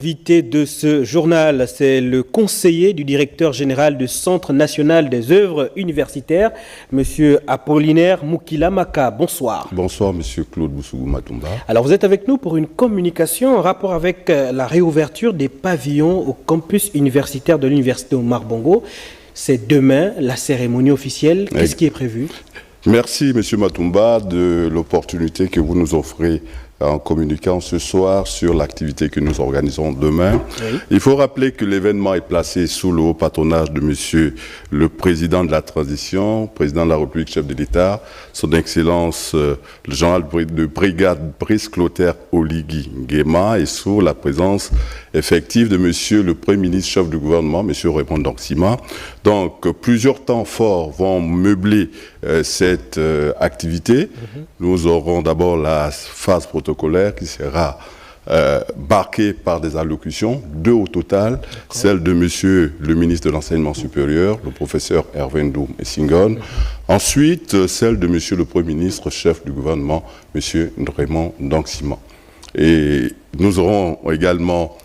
L'invité de ce journal, c'est le conseiller du directeur général du Centre national des œuvres universitaires, M. Apollinaire Moukila Maka. Bonsoir. Bonsoir, M. Claude Bousougou Matumba. Alors, vous êtes avec nous pour une communication en rapport avec la réouverture des pavillons au campus universitaire de l'Université Omar Bongo. C'est demain, la cérémonie officielle. Qu'est-ce qui est prévu? Merci, M. Matumba, de l'opportunité que vous nous offrez en communiquant ce soir sur l'activité que nous organisons demain. Oui. Il faut rappeler que l'événement est placé sous le haut patronage de Monsieur le Président de la Transition, Président de la République, chef de l'État, Son Excellence le général de brigade Brice Clotaire Oligui Nguema, et sous la présence effective de Monsieur le Premier ministre, chef du gouvernement, Monsieur Raymond Ndoxima. Donc, plusieurs temps forts vont meubler cette activité. Nous aurons d'abord la phase protocolaire qui sera marquée par des allocutions, 2 au total, celle de Monsieur le ministre de l'Enseignement supérieur, le professeur Hervé Ndoum Essingone. Ensuite, celle de Monsieur le Premier ministre, chef du gouvernement, Monsieur Raymond Ndoxima. Et nous aurons également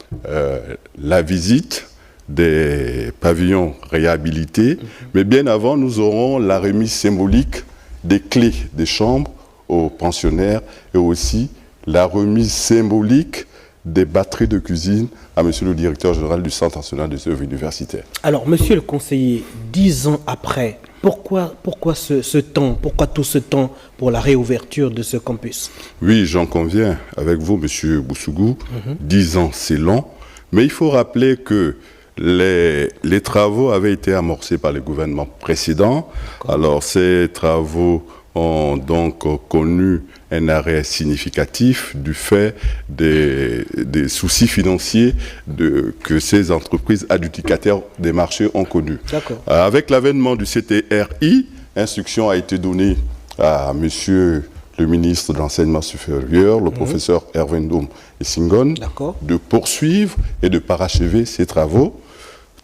la visite des pavillons réhabilités, mais bien avant, nous aurons la remise symbolique des clés des chambres aux pensionnaires et aussi la remise symbolique des batteries de cuisine à Monsieur le directeur général du Centre national des œuvres universitaires. Alors, Monsieur le conseiller, 10 ans après, pourquoi ce temps, pourquoi tout ce temps pour la réouverture de ce campus? Oui, j'en conviens avec vous, Monsieur Bousougou. 10 ans, c'est long, mais il faut rappeler que les travaux avaient été amorcés par les gouvernements précédents. Alors, ces travaux ont donc connu un arrêt significatif du fait des soucis financiers que ces entreprises adjudicataires des marchés ont connus. Avec l'avènement du CTRI, instruction a été donnée à Monsieur le ministre de l'Enseignement supérieur, le professeur Hervé Ndoum Essingone, de poursuivre et de parachever ces travaux.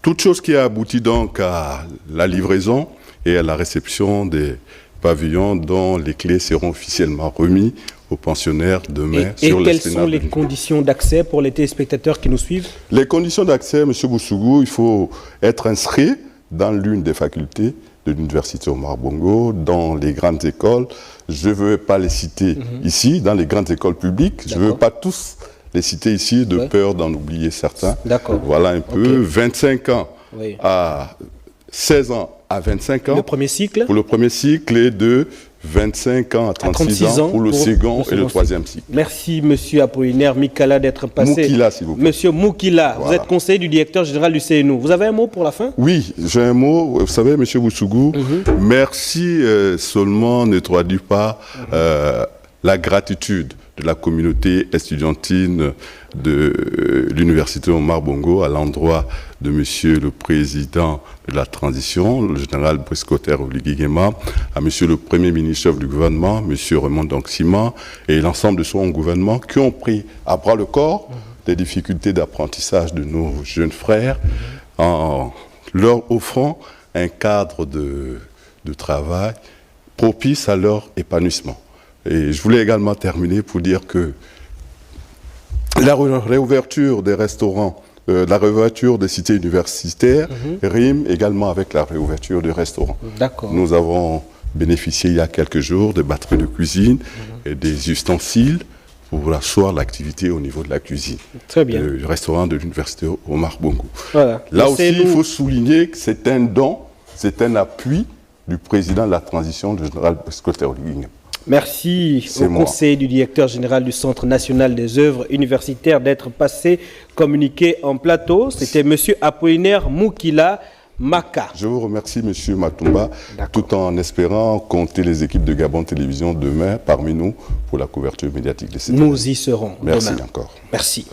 Toute chose qui a abouti donc à la livraison et à la réception des pavillons dont les clés seront officiellement remis aux pensionnaires demain sur l'esplanade. Et quelles sont les conditions d'accès pour les téléspectateurs qui nous suivent? Les conditions d'accès, M. Bousougou, il faut être inscrit dans l'une des facultés de l'Université Omar Bongo, dans les grandes écoles. Je ne veux pas les citer ici, dans les grandes écoles publiques. Je ne veux pas tous les citer ici, de peur d'en oublier certains. Voilà un peu. 25 ans à 16 ans à 25 ans. Le premier cycle? Pour le premier cycle, et de 25 ans à 36 ans pour le second et le troisième cycle. Merci, Monsieur Apollinaire Moukila, d'être passé. Moukila, s'il vous plaît. Monsieur Moukila, vous êtes conseiller du directeur général du CNO. Vous avez un mot pour la fin? Oui, j'ai un mot. Vous savez, Monsieur Bousougou, merci seulement ne traduit pas la gratitude de la communauté estudiantine de l'Université Omar Bongo à l'endroit de Monsieur le Président de la Transition, le général Brice Clotaire Oligui Nguema, à Monsieur le Premier ministre chef du gouvernement, Monsieur Raymond Ndoxima, et l'ensemble de son gouvernement qui ont pris à bras le corps les difficultés d'apprentissage de nos jeunes frères en leur offrant un cadre de travail propice à leur épanouissement. Et je voulais également terminer pour dire que la réouverture des restaurants, la réouverture des cités universitaires rime également avec la réouverture des restaurants. Nous avons bénéficié il y a quelques jours des batteries de cuisine et des ustensiles pour asseoir l'activité au niveau de la cuisine. Très bien. Le restaurant de l'Université Omar Bongo. Voilà. Là aussi, il faut souligner que c'est un don, c'est un appui du président de la transition, le général Brice Clotaire Oligui Nguema. Merci au conseiller du directeur général du Centre national des œuvres universitaires d'être passé communiqué en plateau. C'était M. Apollinaire Moukila Maka. Je vous remercie, M. Matumba, tout en espérant compter les équipes de Gabon Télévision demain parmi nous pour la couverture médiatique de cette année. Nous y serons. Merci encore. Merci.